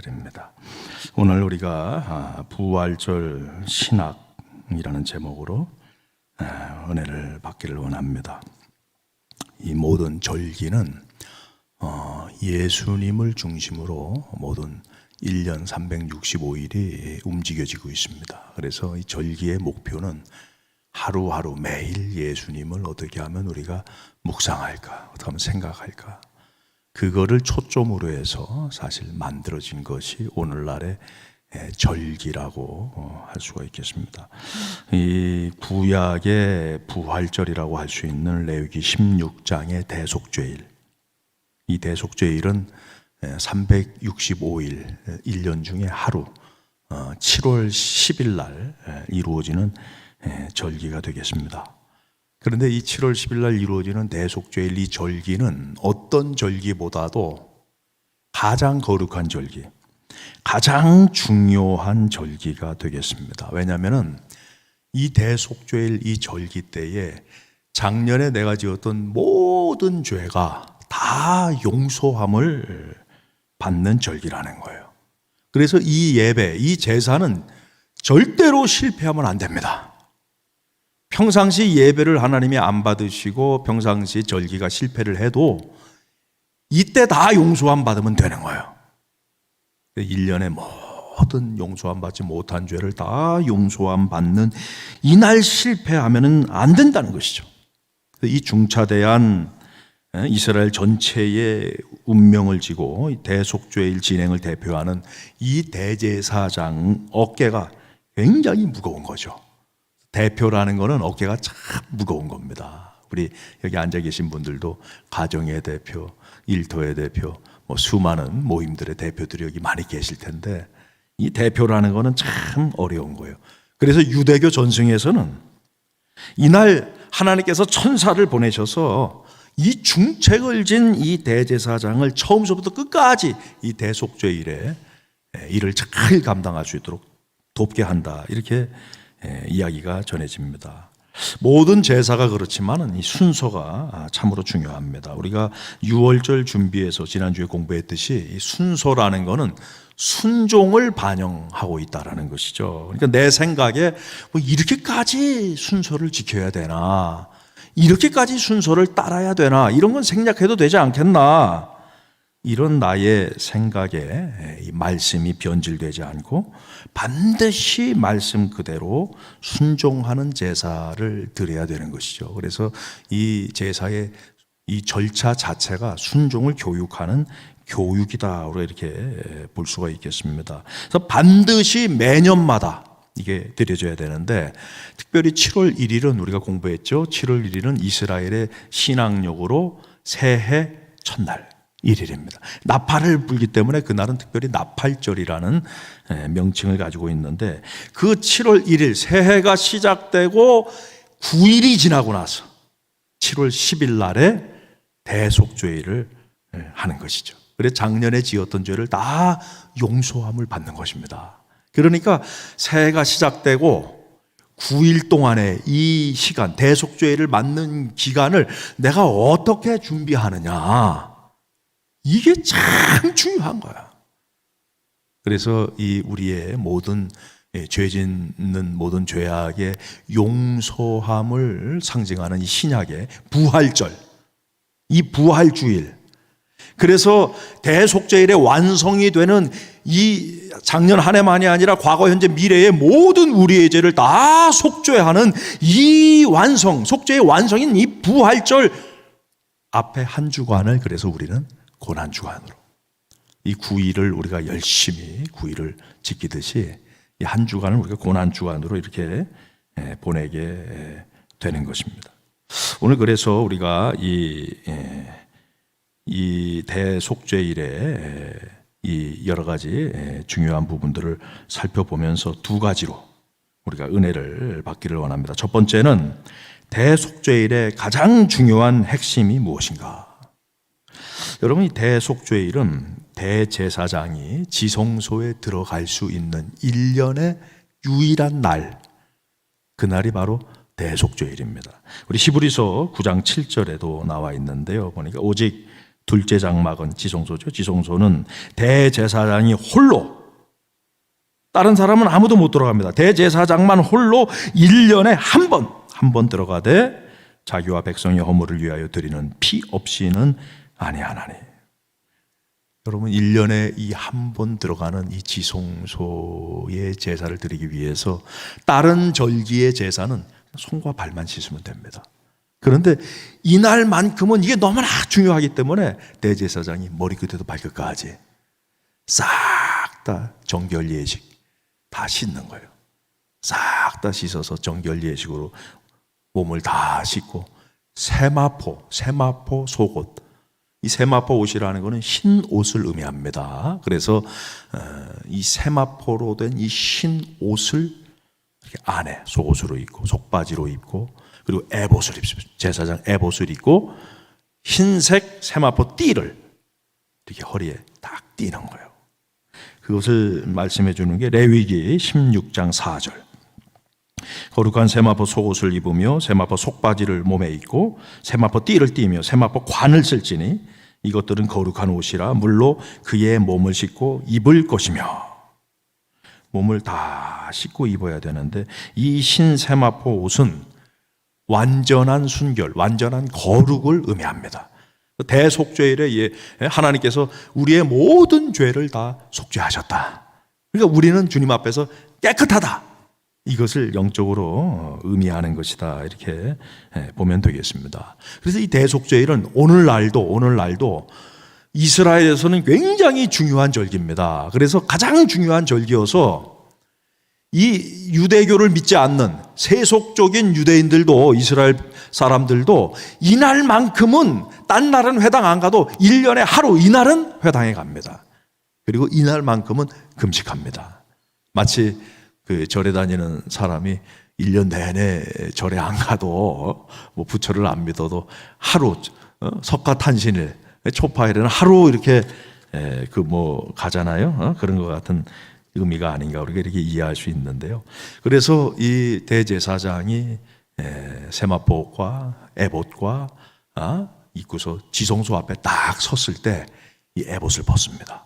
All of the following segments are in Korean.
드립니다. 오늘 우리가 부활절 신학이라는 제목으로 은혜를 받기를 원합니다. 이 모든 절기는 예수님을 중심으로 모든 1년 365일이 움직여지고 있습니다. 그래서 이 절기의 목표는 하루하루 매일 예수님을 어떻게 하면 우리가 묵상할까, 어떻게 하면 생각할까, 그거를 초점으로 해서 사실 만들어진 것이 오늘날의 절기라고 할 수가 있겠습니다. 이 구약의 부활절이라고 할 수 있는 레위기 16장의 대속죄일, 이 대속죄일은 365일 1년 중에 하루 7월 10일 날 이루어지는 절기가 되겠습니다. 그런데 이 7월 10일 날 이루어지는 대속죄일 이 절기는 어떤 절기보다도 가장 거룩한 절기, 가장 중요한 절기가 되겠습니다. 왜냐하면 이 대속죄일 이 절기 때에 작년에 내가 지었던 모든 죄가 다 용서함을 받는 절기라는 거예요. 그래서 이 예배, 이 제사는 절대로 실패하면 안 됩니다. 평상시 예배를 하나님이 안 받으시고 평상시 절기가 실패를 해도 이때 다 용서함 받으면 되는 거예요. 1년에 모든 용서함 받지 못한 죄를 다 용서함 받는 이날 실패하면 안 된다는 것이죠. 이 중차대한 이스라엘 전체의 운명을 지고 대속죄일 진행을 대표하는 이 대제사장 어깨가 굉장히 무거운 거죠. 대표라는 것은 어깨가 참 무거운 겁니다. 우리 여기 앉아 계신 분들도 가정의 대표, 일터의 대표, 수많은 모임들의 대표들이 여기 많이 계실 텐데 이 대표라는 것은 참 어려운 거예요. 그래서 유대교 전승에서는 이날 하나님께서 천사를 보내셔서 이 중책을 진 이 대제사장을 처음부터 끝까지 이 대속죄일에 일을 잘 감당할 수 있도록 돕게 한다, 이렇게 이야기가 전해집니다. 모든 제사가 그렇지만 이 순서가 참으로 중요합니다. 우리가 유월절 준비해서 지난주에 공부했듯이 이 순서라는 것은 순종을 반영하고 있다는 것이죠. 그러니까 내 생각에 이렇게까지 순서를 지켜야 되나, 이렇게까지 순서를 따라야 되나, 이런 건 생략해도 되지 않겠나, 이런 나의 생각에 이 말씀이 변질되지 않고 반드시 말씀 그대로 순종하는 제사를 드려야 되는 것이죠. 그래서 이 제사의 이 절차 자체가 순종을 교육하는 교육이다, 이렇게 볼 수가 있겠습니다. 그래서 반드시 매년마다 이게 드려져야 되는데, 특별히 7월 1일은 우리가 공부했죠. 7월 1일은 이스라엘의 신앙력으로 새해 첫날 1일입니다. 나팔을 불기 때문에 그날은 특별히 나팔절이라는 명칭을 가지고 있는데, 그 7월 1일 새해가 시작되고 9일이 지나고 나서 7월 10일 날에 대속죄일을 하는 것이죠. 그래서 작년에 지었던 죄를 다 용서함을 받는 것입니다. 그러니까 새해가 시작되고 9일 동안의 이 시간, 대속죄일을 맞는 기간을 내가 어떻게 준비하느냐, 이게 참 중요한 거야. 그래서 이 우리의 모든 죄 짓는 모든 죄악의 용서함을 상징하는 이 신약의 부활절, 이 부활주일, 그래서 대속죄일의 완성이 되는 이 작년 한 해만이 아니라 과거, 현재, 미래의 모든 우리의 죄를 다 속죄하는 이 완성, 속죄의 완성인 이 부활절 앞에 한 주간을, 그래서 우리는 고난주간으로, 이 9일을 우리가 열심히 9일을 지키듯이 이 한 주간을 우리가 고난주간으로 이렇게 보내게 되는 것입니다. 오늘 그래서 우리가 이 대속죄일에 이 여러 가지 중요한 부분들을 살펴보면서 두 가지로 우리가 은혜를 받기를 원합니다. 첫 번째는 대속죄일의 가장 중요한 핵심이 무엇인가? 여러분, 이 대속죄일은 대제사장이 지성소에 들어갈 수 있는 1년의 유일한 날, 그날이 바로 대속죄일입니다. 우리 히브리서 9장 7절에도 나와 있는데요, 보니까 오직 둘째 장막은 지성소죠. 지성소는 대제사장이 홀로, 다른 사람은 아무도 못 들어갑니다. 대제사장만 홀로 1년에 한 번 들어가되 자기와 백성의 허물을 위하여 드리는 피 없이는 아니하나니. 여러분, 1년에 이 한 번 들어가는 이 지성소의 제사를 드리기 위해서 다른 절기의 제사는 손과 발만 씻으면 됩니다. 그런데 이날만큼은 이게 너무나 중요하기 때문에 대제사장이 머리끝에도 발끝까지 싹 다 정결 예식 다 씻는 거예요. 싹 다 씻어서 정결 예식으로 몸을 다 씻고 세마포 속옷, 이 세마포 옷이라는 것은 흰 옷을 의미합니다. 그래서 이 세마포로 된 이 흰 옷을 이렇게 안에 속옷으로 입고 속바지로 입고 그리고 에봇을 입습니다. 제사장 에봇을 입고 흰색 세마포 띠를 이렇게 허리에 딱 띠는 거예요. 그것을 말씀해 주는 게 레위기 16장 4절. 거룩한 세마포 속옷을 입으며 세마포 속바지를 몸에 입고 세마포 띠를 띠며 세마포 관을 쓸지니 이것들은 거룩한 옷이라 물로 그의 몸을 씻고 입을 것이며. 몸을 다 씻고 입어야 되는데 이 흰 세마포 옷은 완전한 순결, 완전한 거룩을 의미합니다. 대속죄일에 하나님께서 우리의 모든 죄를 다 속죄하셨다. 그러니까 우리는 주님 앞에서 깨끗하다. 이것을 영적으로 의미하는 것이다. 이렇게 보면 되겠습니다. 그래서 이 대속죄일은 오늘날도 이스라엘에서는 굉장히 중요한 절기입니다. 그래서 가장 중요한 절기여서 이 유대교를 믿지 않는 세속적인 유대인들도, 이스라엘 사람들도 이날만큼은 딴 날은 회당 안 가도 1년에 하루 이날은 회당에 갑니다. 그리고 이날만큼은 금식합니다. 마치 그 절에 다니는 사람이 1년 내내 절에 안 가도 뭐 부처를 안 믿어도 하루 석가탄신일 초파일에는 하루 이렇게 가잖아요. 그런 것 같은 의미가 아닌가 우리가 이렇게 이해할 수 있는데요. 그래서 이 대제사장이 세마포과 에봇과 입고서 지성소 앞에 딱 섰을 때 이 에봇을 벗습니다.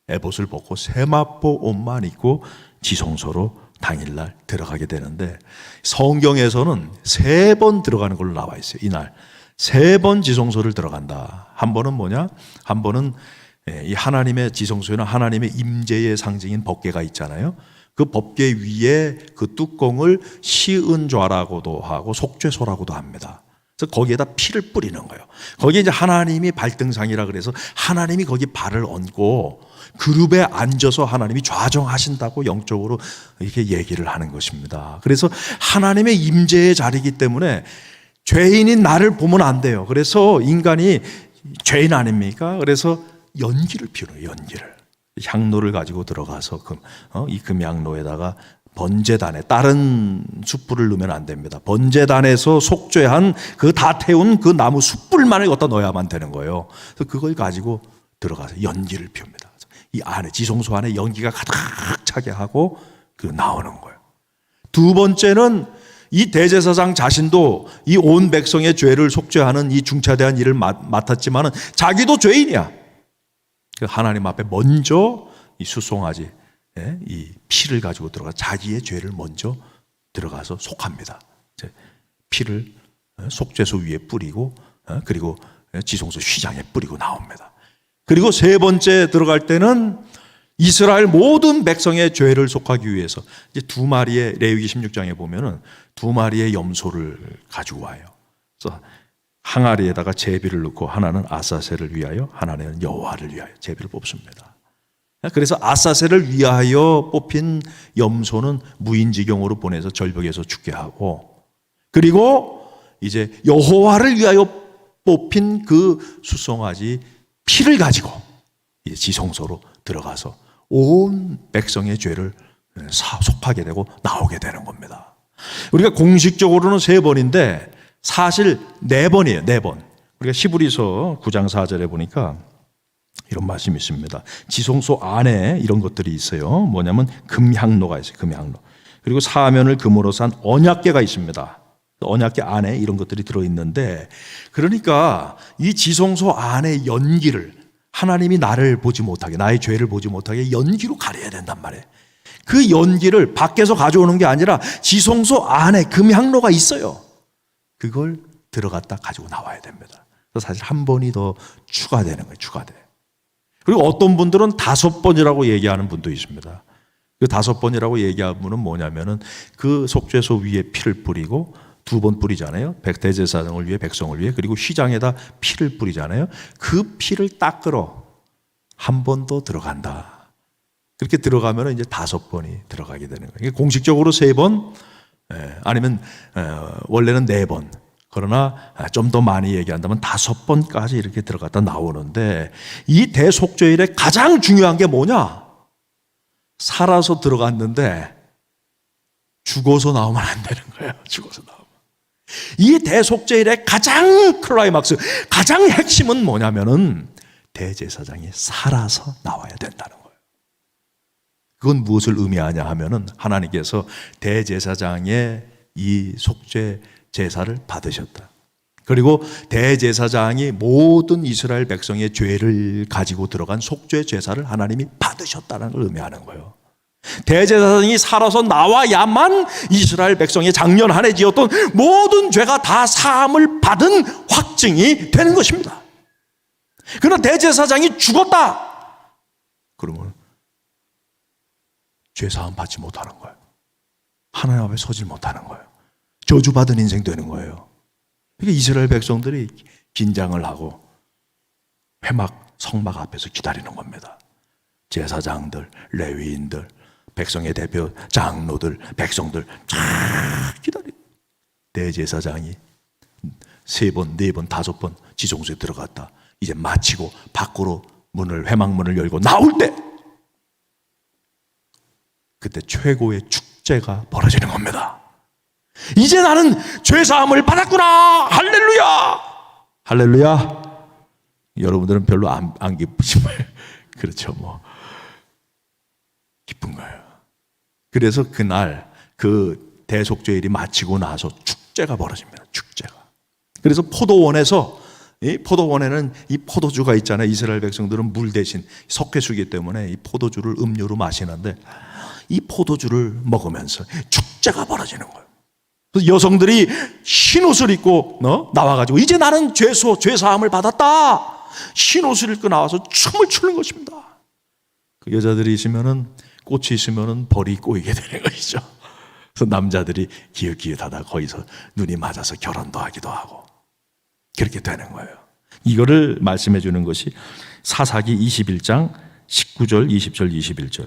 에봇을 벗고 세마포 옷만 입고 지성소로 당일날 들어가게 되는데 성경에서는 3번 들어가는 걸로 나와 있어요. 이날 3번 지성소를 들어간다. 한 번은 뭐냐? 한 번은 이 하나님의 지성소에는 하나님의 임재의 상징인 법궤가 있잖아요. 그 법궤 위에 그 뚜껑을 시은좌라고도 하고 속죄소라고도 합니다. 그래서 거기에다 피를 뿌리는 거예요. 거기에 이제 하나님이 발등상이라 그래서 하나님이 거기 발을 얹고 그룹에 앉아서 하나님이 좌정하신다고 영적으로 이렇게 얘기를 하는 것입니다. 그래서 하나님의 임재의 자리이기 때문에 죄인인 나를 보면 안 돼요. 그래서 인간이 죄인 아닙니까? 그래서 연기를 피우는 연기를. 향로를 가지고 들어가서 이 금향로에다가 번제단에 다른 숯불을 넣으면 안 됩니다. 번제단에서 속죄한 그 다 태운 그 나무 숯불만을 갖다 넣어야만 되는 거예요. 그래서 그걸 가지고 들어가서 연기를 피웁니다. 이 안에 지성소 안에 연기가 가득 차게 하고 나오는 거예요. 두 번째는 이 대제사장 자신도 이 온 백성의 죄를 속죄하는 이 중차대한 일을 맡았지만은 자기도 죄인이야. 하나님 앞에 먼저 이 수송아지 이 피를 가지고 들어가 자기의 죄를 먼저 들어가서 속합니다. 피를 속죄소 위에 뿌리고 그리고 지성소 휘장에 뿌리고 나옵니다. 그리고 세 번째 들어갈 때는 이스라엘 모든 백성의 죄를 속하기 위해서 이제 2마리의 레위기 16장에 보면은 2마리의 염소를 가지고 와요. 그래서 항아리에다가 제비를 넣고 하나는 아사셀을 위하여 하나는 여호와를 위하여 제비를 뽑습니다. 그래서 아사셀을 위하여 뽑힌 염소는 무인지경으로 보내서 절벽에서 죽게 하고 그리고 이제 여호와를 위하여 뽑힌 그 수송아지 피를 가지고 이제 지성소로 들어가서 온 백성의 죄를 속하게 되고 나오게 되는 겁니다. 우리가 공식적으로는 3번인데 사실 4번이에요. 4번. 우리가 히브리서 9장 4절에 보니까 이런 말씀이 있습니다. 지성소 안에 이런 것들이 있어요. 뭐냐면 금향로가 있어요. 금향로. 그리고 사면을 금으로 산 언약궤가 있습니다. 언약궤 안에 이런 것들이 들어있는데, 그러니까 이 지성소 안에 연기를 하나님이 나를 보지 못하게, 나의 죄를 보지 못하게 연기로 가려야 된단 말이에요. 그 연기를 밖에서 가져오는 게 아니라 지성소 안에 금향로가 있어요. 그걸 들어갔다 가지고 나와야 됩니다. 그래서 사실 한 번이 더 추가되는 거예요. 추가돼. 그리고 어떤 분들은 5번이라고 얘기하는 분도 있습니다. 그 5번이라고 얘기하는 분은 뭐냐면은 그 속죄소 위에 피를 뿌리고 2번 뿌리잖아요. 대제사장을 위해, 백성을 위해. 그리고 휘장에다 피를 뿌리잖아요. 그 피를 닦으러 한 번 더 들어간다. 그렇게 들어가면 이제 5번이 들어가게 되는 거예요. 공식적으로 3번, 아니면 원래는 4번. 그러나 좀 더 많이 얘기한다면 5번까지 이렇게 들어갔다 나오는데, 이 대속죄일에 가장 중요한 게 뭐냐? 살아서 들어갔는데 죽어서 나오면 안 되는 거예요. 죽어서 나오면. 이 대속죄일의 가장 클라이막스, 가장 핵심은 뭐냐면은 대제사장이 살아서 나와야 된다는 거예요. 그건 무엇을 의미하냐 하면은 하나님께서 대제사장의 이 속죄 제사를 받으셨다. 그리고 대제사장이 모든 이스라엘 백성의 죄를 가지고 들어간 속죄 제사를 하나님이 받으셨다는 걸 의미하는 거예요. 대제사장이 살아서 나와야만 이스라엘 백성의 작년 한 해 지었던 모든 죄가 다 사함을 받은 확증이 되는 것입니다. 그러나 대제사장이 죽었다. 그러면 죄사함 받지 못하는 거예요. 하나님 앞에 서질 못하는 거예요. 저주받은 인생 되는 거예요. 그러니까 이스라엘 백성들이 긴장을 하고 회막, 성막 앞에서 기다리는 겁니다. 제사장들, 레위인들, 백성의 대표 장로들, 백성들 쫙 기다려. 대제사장이 3번, 4번, 5번 지성소에 들어갔다. 이제 마치고 밖으로 회막문을 열고 나올 때, 그때 최고의 축제가 벌어지는 겁니다. 이제 나는 죄사함을 받았구나. 할렐루야. 할렐루야. 여러분들은 별로 안 기쁘신 거예요. 그렇죠, 뭐 기쁜 거예요. 그래서 그날 그 대속죄일이 마치고 나서 축제가 벌어집니다. 축제가. 그래서 포도원에는 이 포도주가 있잖아요. 이스라엘 백성들은 물 대신 석회수기 때문에 이 포도주를 음료로 마시는데, 이 포도주를 먹으면서 축제가 벌어지는 거예요. 그래서 여성들이 흰 옷을 입고 나와가지고 이제 나는 죄사함을 받았다. 흰 옷을 입고 나와서 춤을 추는 것입니다. 그 여자들이 있으면은, 꽃이 있으면은 벌이 꼬이게 되는 것이죠. 그래서 남자들이 기웃기웃하다 거기서 눈이 맞아서 결혼도 하기도 하고 그렇게 되는 거예요. 이거를 말씀해 주는 것이 사사기 21장 19절, 20절, 21절.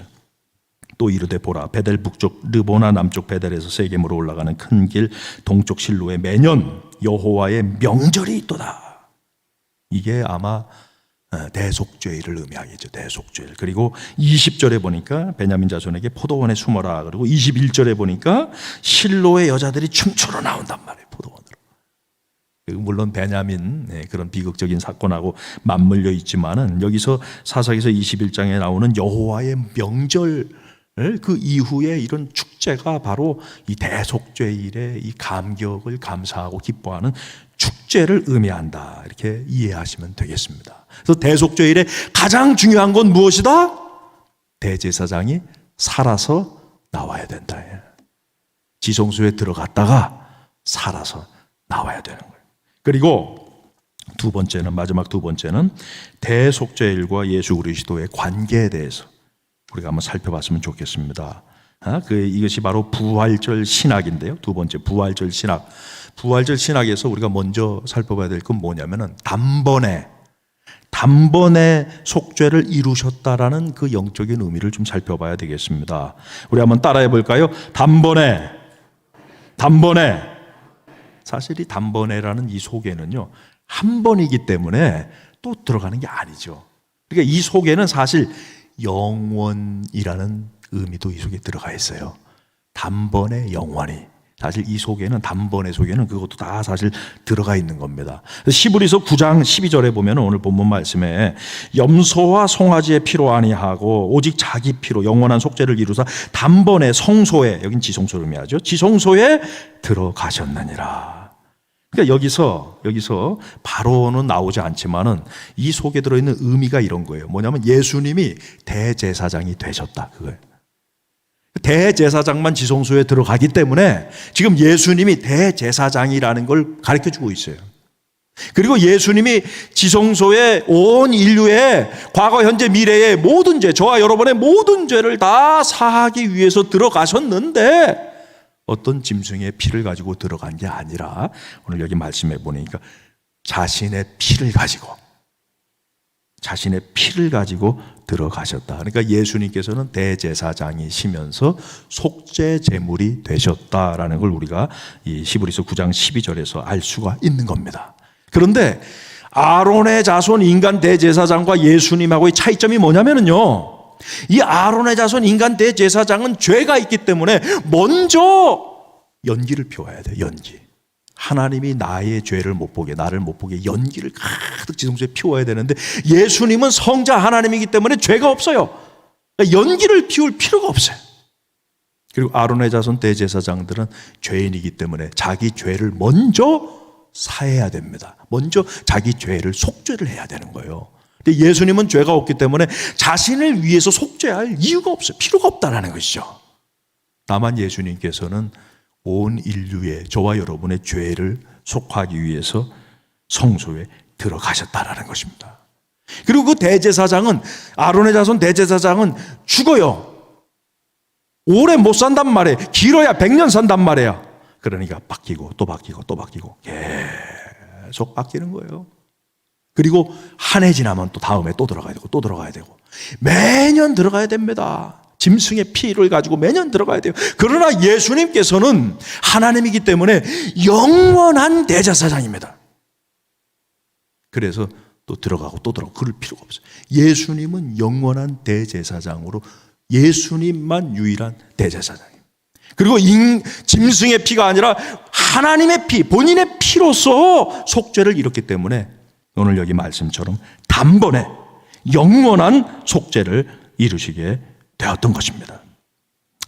또 이르되 보라, 베델 북쪽 르보나 남쪽 베델에서 세겜으로 올라가는 큰 길 동쪽 실로에 매년 여호와의 명절이 있도다. 이게 아마 대속죄일을 의미하겠죠. 대속죄일. 그리고 20절에 보니까 베냐민 자손에게 포도원에 숨어라. 그리고 21절에 보니까 실로의 여자들이 춤추러 나온단 말이에요. 포도원으로. 물론 베냐민 그런 비극적인 사건하고 맞물려 있지만은 여기서 사사기서 21장에 나오는 여호와의 명절, 그 이후에 이런 축제가 바로 이 대속죄일의 이 감격을 감사하고 기뻐하는 축제를 의미한다. 이렇게 이해하시면 되겠습니다. 그래서 대속죄일의 가장 중요한 건 무엇이다? 대제사장이 살아서 나와야 된다. 지성소에 들어갔다가 살아서 나와야 되는 거예요. 그리고 마지막 두 번째는 대속죄일과 예수 그리스도의 관계에 대해서 우리가 한번 살펴봤으면 좋겠습니다. 이것이 바로 부활절 신학인데요. 두 번째, 부활절 신학. 부활절 신학에서 우리가 먼저 살펴봐야 될 건 뭐냐면은 단번에 속죄를 이루셨다라는 그 영적인 의미를 좀 살펴봐야 되겠습니다. 우리 한번 따라해 볼까요? 단번에. 사실 이 단번에라는 이 속에는요, 한 번이기 때문에 또 들어가는 게 아니죠. 그러니까 이 속에는 사실 영원이라는 의미도 이 속에 들어가 있어요. 단번에 영원히. 사실 이 속에는, 단번에 속에는 그것도 다 사실 들어가 있는 겁니다. 히브리서 9장 12절에 보면 오늘 본문 말씀에 염소와 송아지의 피로 아니하고 오직 자기 피로 영원한 속죄를 이루사 단번에 성소에, 여긴 지성소를 의미하죠, 지성소에 들어가셨느니라. 그러니까 여기서 바로는 나오지 않지만은 이 속에 들어있는 의미가 이런 거예요. 뭐냐면 예수님이 대제사장이 되셨다, 그거예요. 대제사장만 지성소에 들어가기 때문에 지금 예수님이 대제사장이라는 걸 가르쳐주고 있어요. 그리고 예수님이 지성소에 온 인류의 과거, 현재, 미래의 모든 죄, 저와 여러분의 모든 죄를 다 사하기 위해서 들어가셨는데 어떤 짐승의 피를 가지고 들어간 게 아니라 오늘 여기 말씀해 보니까 자신의 피를 가지고 들어가셨다. 그러니까 예수님께서는 대제사장이시면서 속죄 제물이 되셨다라는 걸 우리가 이 히브리서 9장 12절에서 알 수가 있는 겁니다. 그런데 아론의 자손 인간 대제사장과 예수님하고의 차이점이 뭐냐면요, 이 아론의 자손 인간 대제사장은 죄가 있기 때문에 먼저 연기를 피워야 돼요. 연기. 하나님이 나의 죄를 못 보게, 나를 못 보게 연기를 가득 지성소에 피워야 되는데 예수님은 성자 하나님이기 때문에 죄가 없어요. 그러니까 연기를 피울 필요가 없어요. 그리고 아론의 자손 대제사장들은 죄인이기 때문에 자기 죄를 먼저 사해야 됩니다. 먼저 자기 죄를 속죄를 해야 되는 거예요. 근데 예수님은 죄가 없기 때문에 자신을 위해서 속죄할 이유가 없어요. 필요가 없다는 것이죠. 다만 예수님께서는 온 인류의, 저와 여러분의 죄를 속하기 위해서 성소에 들어가셨다라는 것입니다. 그리고 그 대제사장은, 아론의 자손 대제사장은 죽어요. 오래 못 산단 말이에요. 길어야 100년 산단 말이에요. 그러니까 바뀌고 또 바뀌고 또 바뀌고 계속 바뀌는 거예요. 그리고 한 해 지나면 또 다음에 또 들어가야 되고 또 들어가야 되고 매년 들어가야 됩니다. 짐승의 피를 가지고 매년 들어가야 돼요. 그러나 예수님께서는 하나님이기 때문에 영원한 대제사장입니다. 그래서 또 들어가고 또 들어가고 그럴 필요가 없어요. 예수님은 영원한 대제사장으로 예수님만 유일한 대제사장이에요. 그리고 짐승의 피가 아니라 하나님의 피, 본인의 피로서 속죄를 이뤘기 때문에 오늘 여기 말씀처럼 단번에 영원한 속죄를 이루시게 되었던 것입니다.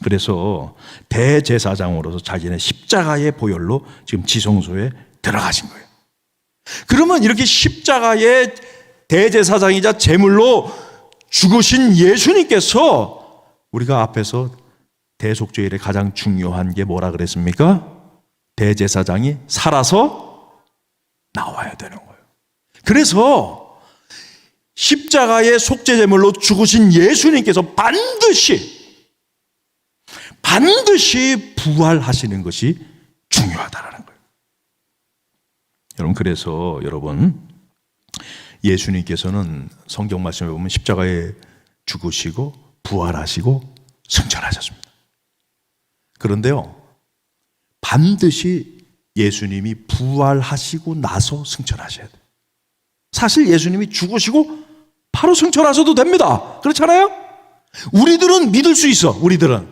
그래서 대제사장으로서 자신의 십자가의 보혈로 지금 지성소에 들어가신 거예요. 그러면 이렇게 십자가의 대제사장이자 제물로 죽으신 예수님께서 우리가 앞에서 대속죄일에 가장 중요한 게 뭐라 그랬습니까? 대제사장이 살아서 나와야 되는 거예요. 그래서 십자가의 속죄제물로 죽으신 예수님께서 반드시 부활하시는 것이 중요하다는 거예요. 여러분, 그래서 예수님께서는 성경 말씀에 보면 십자가에 죽으시고 부활하시고 승천하셨습니다. 그런데요, 반드시 예수님이 부활하시고 나서 승천하셔야 돼요. 사실 예수님이 죽으시고 바로 승천하셔도 됩니다. 그렇잖아요? 우리들은 믿을 수 있어. 우리들은.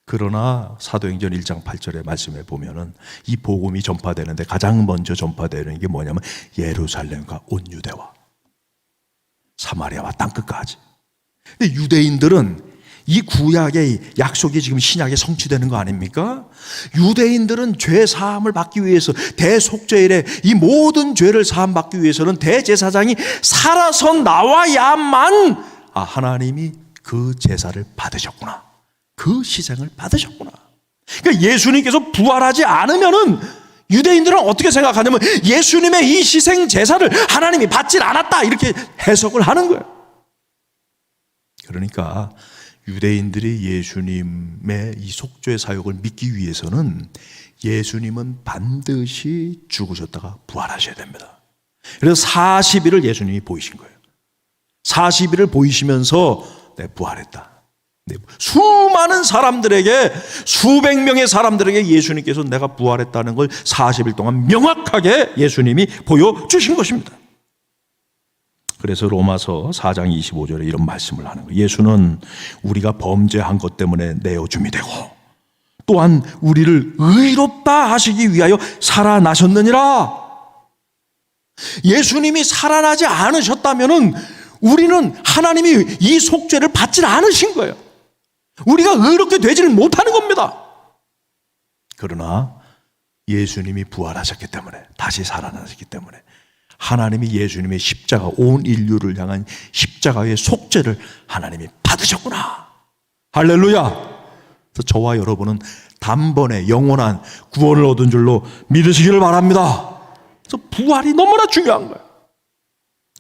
그러나 사도행전 1장 8절의 말씀에 보면은 이 복음이 전파되는데 가장 먼저 전파되는 게 뭐냐면 예루살렘과 온 유대와 사마리아와 땅끝까지. 근데 유대인들은 이 구약의 약속이 지금 신약에 성취되는 거 아닙니까? 유대인들은 죄 사함을 받기 위해서 대속죄일에 이 모든 죄를 사함 받기 위해서는 대제사장이 살아서 나와야만 하나님이 그 제사를 받으셨구나, 그 희생을 받으셨구나. 그러니까 예수님께서 부활하지 않으면은 유대인들은 어떻게 생각하냐면 예수님의 이 희생 제사를 하나님이 받질 않았다, 이렇게 해석을 하는 거예요. 그러니까 유대인들이 예수님의 이 속죄 사역을 믿기 위해서는 예수님은 반드시 죽으셨다가 부활하셔야 됩니다. 그래서 40일을 예수님이 보이신 거예요. 40일을 보이시면서 부활했다. 수많은 사람들에게, 수백 명의 사람들에게 예수님께서 내가 부활했다는 걸 40일 동안 명확하게 예수님이 보여주신 것입니다. 그래서 로마서 4장 25절에 이런 말씀을 하는 거예요. 예수는 우리가 범죄한 것 때문에 내어줌이 되고 또한 우리를 의롭다 하시기 위하여 살아나셨느니라. 예수님이 살아나지 않으셨다면 우리는 하나님이 이 속죄를 받지 않으신 거예요. 우리가 의롭게 되지는 못하는 겁니다. 그러나 예수님이 부활하셨기 때문에, 다시 살아나셨기 때문에 하나님이 예수님의 십자가, 온 인류를 향한 십자가의 속죄를 하나님이 받으셨구나. 할렐루야. 그래서 저와 여러분은 단번에 영원한 구원을 얻은 줄로 믿으시기를 바랍니다. 그래서 부활이 너무나 중요한 거예요.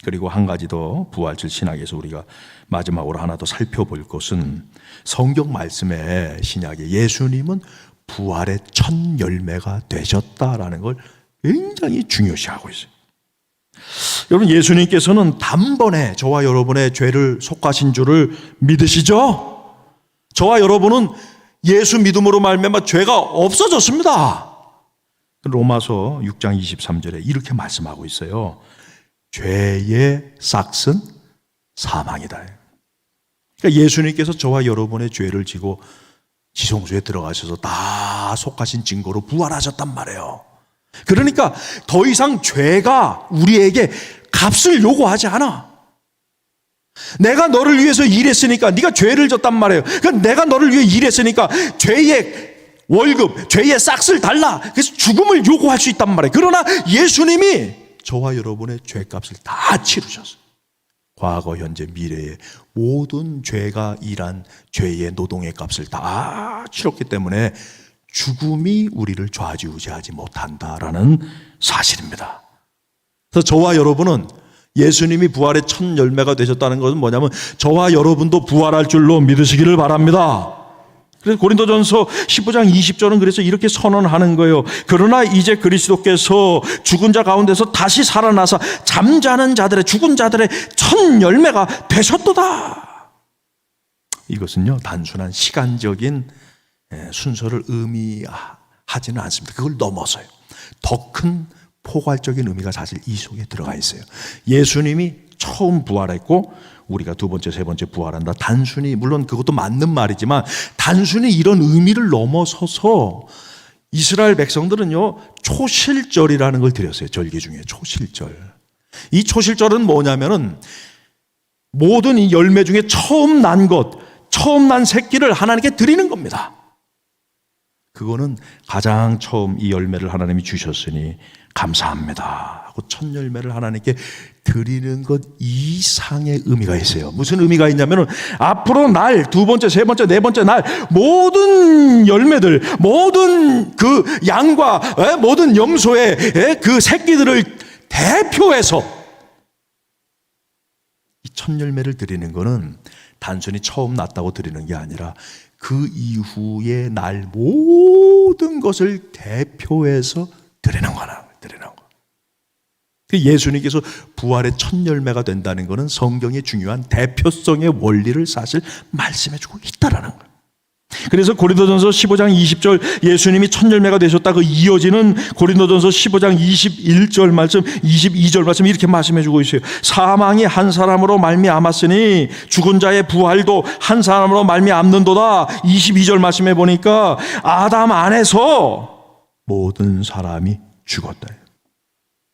그리고 한 가지 더 부활절 신학에서 우리가 마지막으로 하나 더 살펴볼 것은 성경 말씀의 신약에 예수님은 부활의 첫 열매가 되셨다라는 걸 굉장히 중요시하고 있어요. 여러분, 예수님께서는 단번에 저와 여러분의 죄를 속하신 줄을 믿으시죠? 저와 여러분은 예수 믿음으로 말미암아 죄가 없어졌습니다. 로마서 6장 23절에 이렇게 말씀하고 있어요. 죄의 싹은 사망이다. 그러니까 예수님께서 저와 여러분의 죄를 지고 지성소에 들어가셔서 다 속하신 증거로 부활하셨단 말이에요. 그러니까 더 이상 죄가 우리에게 값을 요구하지 않아. 내가 너를 위해서 일했으니까 네가 죄를 졌단 말이에요. 그러니까 내가 너를 위해 일했으니까 죄의 월급, 죄의 싹을 달라. 그래서 죽음을 요구할 수 있단 말이에요. 그러나 예수님이 저와 여러분의 죄값을 다 치르셨어요. 과거, 현재, 미래의 모든 죄가 일한 죄의 노동의 값을 다 치렀기 때문에 죽음이 우리를 좌지우지하지 못한다라는 사실입니다. 그래서 저와 여러분은 예수님이 부활의 첫 열매가 되셨다는 것은 뭐냐면 저와 여러분도 부활할 줄로 믿으시기를 바랍니다. 그래서 고린도전서 15장 20절은 그래서 이렇게 선언하는 거예요. 그러나 이제 그리스도께서 죽은 자 가운데서 다시 살아나사 잠자는 자들의, 죽은 자들의 첫 열매가 되셨도다. 이것은요, 단순한 시간적인 순서를 의미하지는 않습니다. 그걸 넘어서요. 더 큰 포괄적인 의미가 사실 이 속에 들어가 있어요. 예수님이 처음 부활했고 우리가 두 번째, 세 번째 부활한다. 단순히, 물론 그것도 맞는 말이지만 단순히 이런 의미를 넘어서서 이스라엘 백성들은요, 초실절이라는 걸 드렸어요. 절기 중에 초실절. 이 초실절은 뭐냐면은 모든 이 열매 중에 처음 난 것, 처음 난 새끼를 하나님께 드리는 겁니다. 그거는 가장 처음 이 열매를 하나님이 주셨으니 감사합니다 하고 첫 열매를 하나님께 드리는 것 이상의 의미가 있어요. 무슨 의미가 있냐면 앞으로 날, 두 번째, 세 번째, 네 번째 날 모든 열매들, 모든 그 양과 모든 염소의 그 새끼들을 대표해서 이 첫 열매를 드리는 것은 단순히 처음 났다고 드리는 게 아니라 그 이후의 날 모든 것을 대표해서 드리는 거나. 예수님께서 부활의 첫 열매가 된다는 것은 성경의 중요한 대표성의 원리를 사실 말씀해주고 있다라는 거예요. 그래서 고린도전서 15장 20절 예수님이 첫 열매가 되셨다, 그 이어지는 고린도전서 15장 21절 말씀, 22절 말씀 이렇게 말씀해주고 있어요. 사망이 한 사람으로 말미암았으니 죽은 자의 부활도 한 사람으로 말미암는도다. 22절 말씀해 보니까 아담 안에서 모든 사람이 죽었다.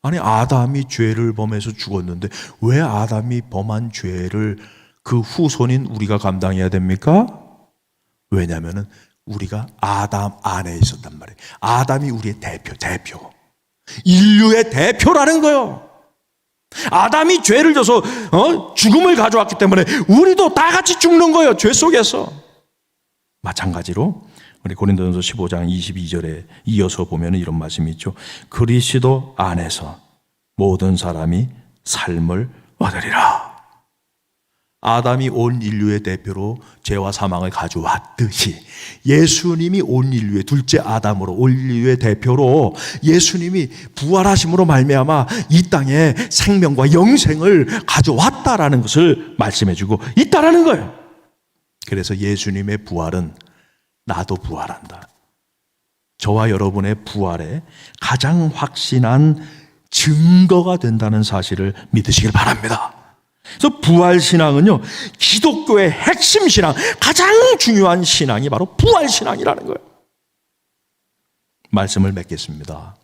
아니, 아담이 죄를 범해서 죽었는데 왜 아담이 범한 죄를 그 후손인 우리가 감당해야 됩니까? 왜냐하면 우리가 아담 안에 있었단 말이에요. 아담이 우리의 대표. 인류의 대표라는 거예요. 아담이 죄를 져서 죽음을 가져왔기 때문에 우리도 다 같이 죽는 거예요. 죄 속에서. 마찬가지로 우리 고린도전서 15장 22절에 이어서 보면 이런 말씀이 있죠. 그리스도 안에서 모든 사람이 삶을 얻으리라. 아담이 온 인류의 대표로 죄와 사망을 가져왔듯이 예수님이 온 인류의 둘째 아담으로 온 인류의 대표로 예수님이 부활하심으로 말미암아 이 땅에 생명과 영생을 가져왔다라는 것을 말씀해주고 있다라는 거예요. 그래서 예수님의 부활은 나도 부활한다. 저와 여러분의 부활에 가장 확신한 증거가 된다는 사실을 믿으시길 바랍니다. 그래서 부활신앙은요, 기독교의 핵심 신앙, 가장 중요한 신앙이 바로 부활신앙이라는 거예요. 말씀을 맺겠습니다.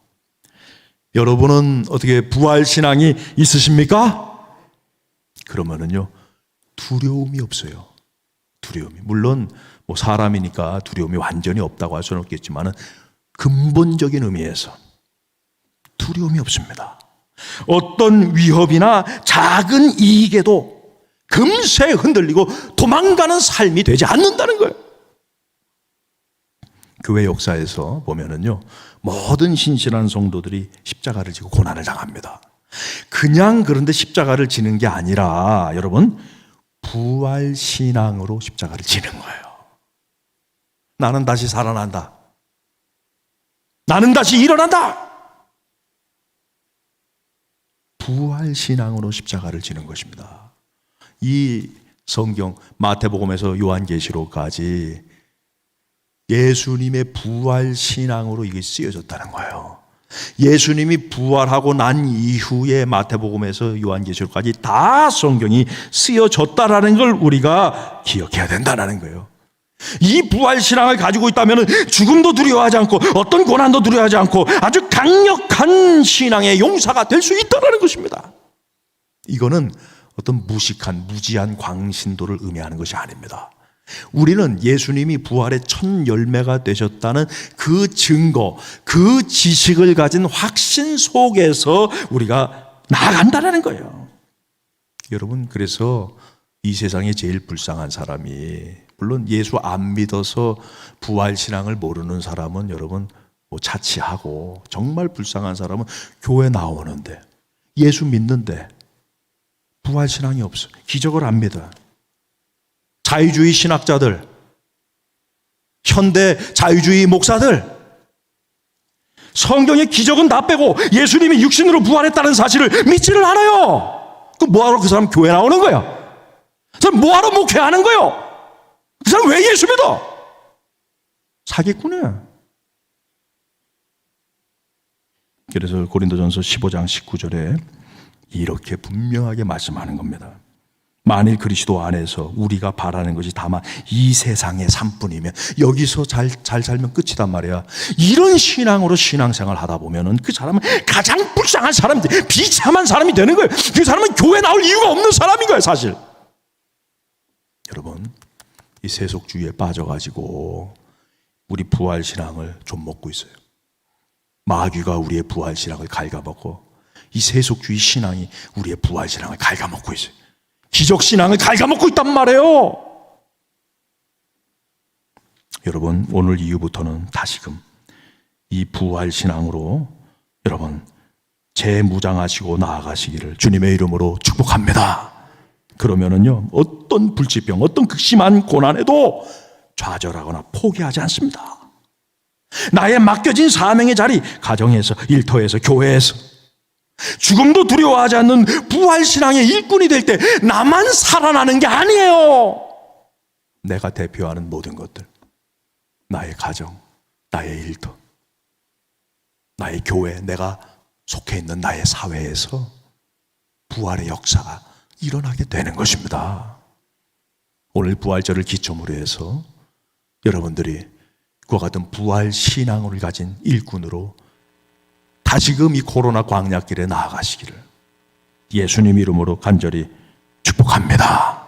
여러분은 어떻게 부활 신앙이 있으십니까? 그러면은요, 두려움이 없어요. 두려움이. 물론 뭐 사람이니까 두려움이 완전히 없다고 할 수는 없겠지만은 근본적인 의미에서 두려움이 없습니다. 어떤 위협이나 작은 이익에도 금세 흔들리고 도망가는 삶이 되지 않는다는 거예요. 교회 역사에서 보면은요, 모든 신실한 성도들이 십자가를 지고 고난을 당합니다. 그냥 그런데 십자가를 지는 게 아니라 여러분, 부활 신앙으로 십자가를 지는 거예요. 나는 다시 살아난다. 나는 다시 일어난다. 부활 신앙으로 십자가를 지는 것입니다. 이 성경 마태복음에서 요한계시록까지 예수님의 부활 신앙으로 이게 쓰여졌다는 거예요. 예수님이 부활하고 난 이후에 마태복음에서 요한계시록까지 다 성경이 쓰여졌다라는 걸 우리가 기억해야 된다는 거예요. 이 부활 신앙을 가지고 있다면 죽음도 두려워하지 않고 어떤 고난도 두려워하지 않고 아주 강력한 신앙의 용사가 될 수 있다는 것입니다. 이거는 어떤 무식한 무지한 광신도를 의미하는 것이 아닙니다. 우리는 예수님이 부활의 첫 열매가 되셨다는 그 증거, 그 지식을 가진 확신 속에서 우리가 나아간다는 거예요. 여러분, 그래서 이 세상에 제일 불쌍한 사람이, 물론 예수 안 믿어서 부활 신앙을 모르는 사람은 여러분 뭐 자치하고, 정말 불쌍한 사람은 교회 나오는데 예수 믿는데 부활 신앙이 없어. 기적을 안 믿어. 자유주의 신학자들, 현대 자유주의 목사들, 성경의 기적은 다 빼고 예수님이 육신으로 부활했다는 사실을 믿지를 않아요. 그럼 뭐하러 그 사람 교회 나오는 거야? 그 사람 뭐하러 목회하는 거예요? 그 사람 왜 예수 믿어? 사기꾼이야. 그래서 고린도전서 15장 19절에 이렇게 분명하게 말씀하는 겁니다. 만일 그리스도 안에서 우리가 바라는 것이 다만 이 세상의 삶뿐이면, 여기서 잘 살면 끝이단 말이야. 이런 신앙으로 신앙생활 하다 보면은 그 사람은 가장 불쌍한 사람이, 비참한 사람이 되는 거예요. 그 사람은 교회 나올 이유가 없는 사람인 거예요, 사실. 여러분, 이 세속주의에 빠져가지고 우리 부활 신앙을 좀 먹고 있어요. 마귀가 우리의 부활 신앙을 갉아먹고 이 세속주의 신앙이 우리의 부활 신앙을 갉아먹고 있어요. 기적 신앙을 갉아먹고 있단 말이에요. 여러분, 오늘 이후부터는 다시금 이 부활 신앙으로 여러분 재무장하시고 나아가시기를 주님의 이름으로 축복합니다. 그러면은요, 어떤 불치병, 어떤 극심한 고난에도 좌절하거나 포기하지 않습니다. 나의 맡겨진 사명의 자리, 가정에서, 일터에서, 교회에서 죽음도 두려워하지 않는 부활신앙의 일꾼이 될 때 나만 살아나는 게 아니에요. 내가 대표하는 모든 것들, 나의 가정, 나의 일터, 나의 교회, 내가 속해 있는 나의 사회에서 부활의 역사가 일어나게 되는 것입니다. 오늘 부활절을 기점으로 해서 여러분들이 그와 같은 부활 신앙을 가진 일꾼으로 다시금 이 코로나 광야길에 나아가시기를 예수님 이름으로 간절히 축복합니다.